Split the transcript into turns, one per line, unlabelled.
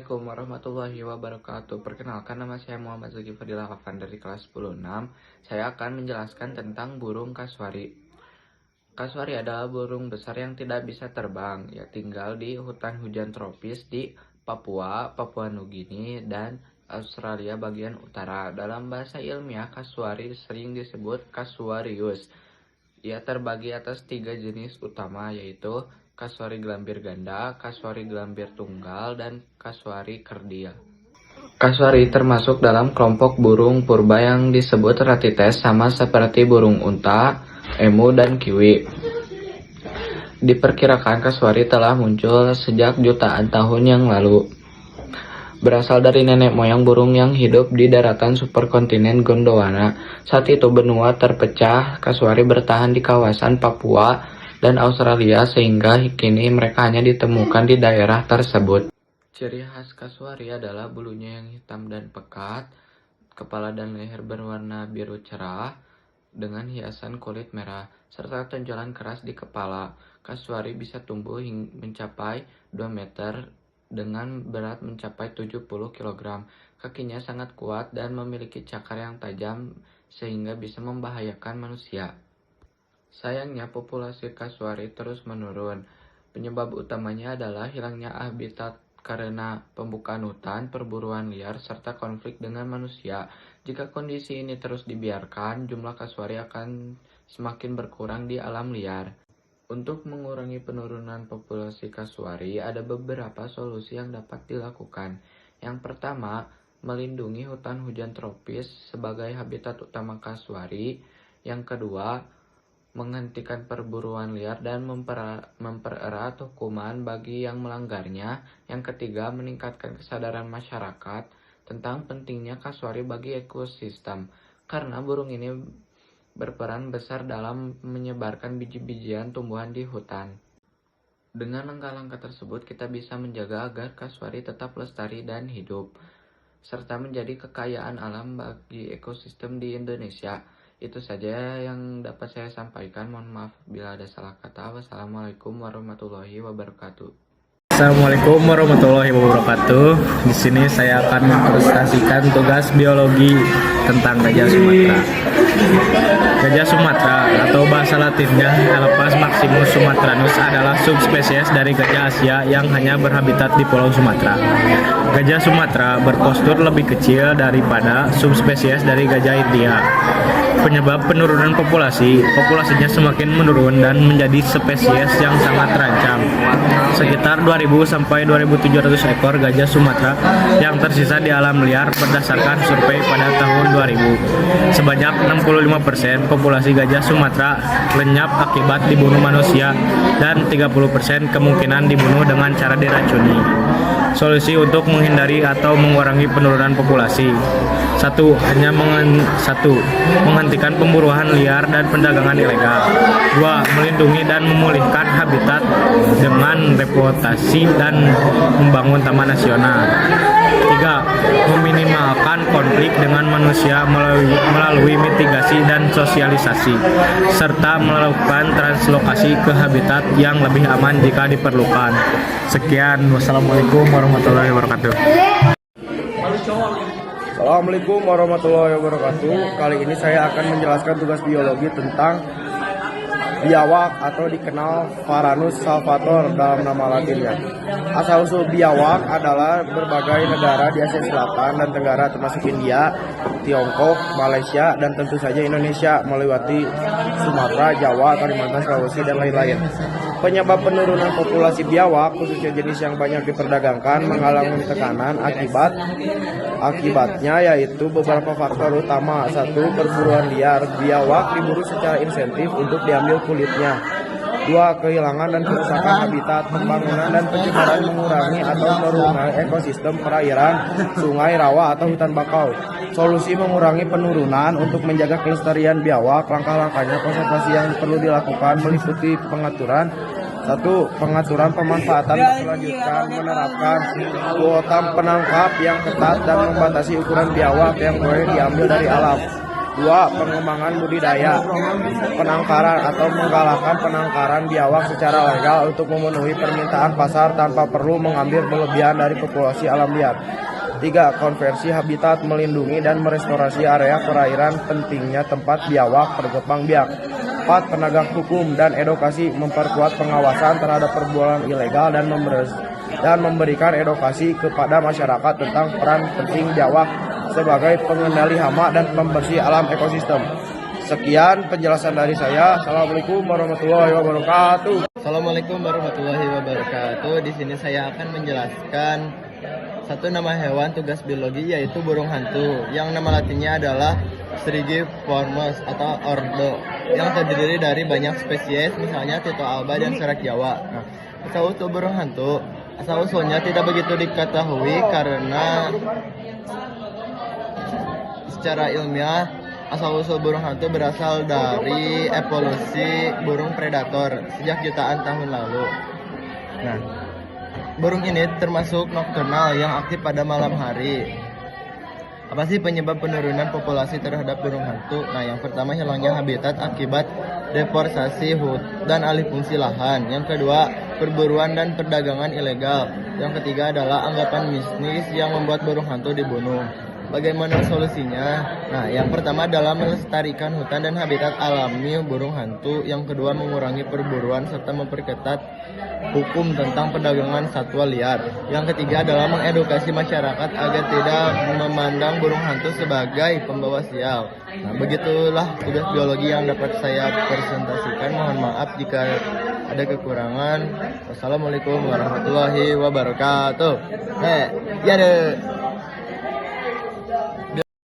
Assalamualaikum warahmatullahi wabarakatuh. Perkenalkan, nama saya Muhammad Zulkifli Afan dari kelas 10-6. Saya akan menjelaskan tentang burung kasuari. Kasuari adalah burung besar yang tidak bisa terbang, tinggal di hutan hujan tropis di Papua, Papua Nugini, dan Australia bagian utara. Dalam bahasa ilmiah, kasuari sering disebut Casuarius. Ia terbagi atas 3 jenis utama, yaitu kasuari gelambir ganda, kasuari gelambir tunggal, dan kasuari kerdil. Kasuari termasuk dalam kelompok burung purba yang disebut ratites, sama seperti burung unta, emu, dan kiwi. Diperkirakan kasuari telah muncul sejak jutaan tahun yang lalu. Berasal dari nenek moyang burung yang hidup di daratan superkontinen Gondwana. Saat itu benua terpecah, kasuari bertahan di kawasan Papua dan Australia, sehingga kini mereka hanya ditemukan di daerah tersebut. Ciri khas kasuari adalah bulunya yang hitam dan pekat, kepala dan leher berwarna biru cerah dengan hiasan kulit merah, serta tonjolan keras di kepala. Kasuari bisa tumbuh hingga mencapai 2 meter dengan berat mencapai 70 kg. Kakinya sangat kuat dan memiliki cakar yang tajam sehingga bisa membahayakan manusia. Sayangnya, populasi kasuari terus menurun. Penyebab utamanya adalah hilangnya habitat karena pembukaan hutan, perburuan liar, serta konflik dengan manusia. Jika kondisi ini terus dibiarkan, jumlah kasuari akan semakin berkurang di alam liar. Untuk mengurangi penurunan populasi kasuari, ada beberapa solusi yang dapat dilakukan. Yang pertama, melindungi hutan hujan tropis sebagai habitat utama kasuari. Yang kedua, menghentikan perburuan liar dan mempererat hukuman bagi yang melanggarnya. Yang ketiga, meningkatkan kesadaran masyarakat tentang pentingnya kasuari bagi ekosistem, karena burung ini berperan besar dalam menyebarkan biji-bijian tumbuhan di hutan. Dengan langkah-langkah tersebut, kita bisa menjaga agar kasuari tetap lestari dan hidup, serta menjadi kekayaan alam bagi ekosistem di Indonesia. Itu saja yang dapat saya sampaikan. Mohon maaf bila ada salah kata. Wassalamualaikum warahmatullahi wabarakatuh.
Assalamualaikum warahmatullahi wabarakatuh. Di sini saya akan mempresentasikan tugas biologi tentang gajah Sumatera. Gajah Sumatera atau bahasa Latinnya Elephas maximus sumatranus adalah subspesies dari gajah Asia yang hanya berhabitat di Pulau Sumatera. Gajah Sumatera berpostur lebih kecil daripada subspesies dari gajah India. Penyebab penurunan populasinya semakin menurun dan menjadi spesies yang sangat terancam. Sekitar 2000 sampai 2700 ekor gajah Sumatera yang tersisa di alam liar berdasarkan survei pada tahun 2000. Sebanyak 65% populasi gajah Sumatera lenyap akibat dibunuh manusia dan 30% kemungkinan dibunuh dengan cara diracuni. Solusi untuk menghindari atau mengurangi penurunan populasi: 1. Menghentikan pemburuan liar dan perdagangan ilegal. 2. Melindungi dan memulihkan habitat dengan reputasi dan membangun taman nasional. 3. Meminimalkan konflik dengan manusia melalui mitigasi dan sosialisasi, serta melakukan translokasi ke habitat yang lebih aman jika diperlukan. Sekian, wassalamualaikum warahmatullahi wabarakatuh.
Assalamualaikum warahmatullahi wabarakatuh. Kali ini saya akan menjelaskan tugas biologi tentang biawak atau dikenal Varanus salvator dalam nama latinnya. Asal-usul biawak adalah berbagai negara di Asia Selatan dan Tenggara termasuk India, Tiongkok, Malaysia, dan tentu saja Indonesia melewati Sumatera, Jawa, Kalimantan, Sulawesi, dan lain-lain. Penyebab penurunan populasi biawak, khususnya jenis yang banyak diperdagangkan, mengalami tekanan akibatnya yaitu beberapa faktor utama. 1. Perburuan liar. Biawak diburu secara insentif untuk diambil kulitnya. 2. Kehilangan dan kerusakan habitat. Pembangunan dan pencemaran mengurangi atau merusak ekosistem perairan, sungai, rawa, atau hutan bakau. Solusi mengurangi penurunan. Untuk menjaga kelestarian biawak, langkah-langkahnya konservasi yang perlu dilakukan meliputi pengaturan. 1. Pengaturan pemanfaatan berkelanjutan, menerapkan kuota penangkap yang ketat dan membatasi ukuran biawak yang boleh diambil dari alam. 2. Pengembangan budidaya, penangkaran atau menggalakkan penangkaran biawak secara legal untuk memenuhi permintaan pasar tanpa perlu mengambil berlebihan dari populasi alam liar. 3. Konversi habitat, melindungi dan merestorasi area perairan, pentingnya tempat biawak berkembang biak. 4. Penegak hukum dan edukasi, memperkuat pengawasan terhadap perbuatan ilegal dan memberikan edukasi kepada masyarakat tentang peran penting biawak sebagai pengendali hama dan pembersih alam ekosistem. Sekian penjelasan dari saya. Assalamualaikum warahmatullahi wabarakatuh.
Assalamualaikum warahmatullahi wabarakatuh. Di sini saya akan menjelaskan satu nama hewan tugas biologi, yaitu burung hantu, yang nama latinnya adalah Strigiformes atau ordo, yang terdiri dari banyak spesies, misalnya Tito alba dan serak Jawa. Nah, asal-usul burung hantu, asal-usulnya tidak begitu diketahui karena secara ilmiah asal-usul burung hantu berasal dari evolusi burung predator sejak jutaan tahun lalu. Nah, burung ini termasuk nokturnal yang aktif pada malam hari. Apa sih penyebab penurunan populasi terhadap burung hantu? Nah, yang pertama hilangnya habitat akibat deforestasi dan alih fungsi lahan. Yang kedua, perburuan dan perdagangan ilegal. Yang ketiga adalah anggapan bisnis yang membuat burung hantu dibunuh. Bagaimana solusinya? Nah, yang pertama adalah melestarikan hutan dan habitat alami burung hantu. Yang kedua, mengurangi perburuan serta memperketat hukum tentang perdagangan satwa liar. Yang ketiga adalah mengedukasi masyarakat agar tidak memandang burung hantu sebagai pembawa sial. Nah, begitulah tugas biologi yang dapat saya presentasikan. Mohon maaf jika ada kekurangan. Wassalamualaikum warahmatullahi wabarakatuh. Ya deh.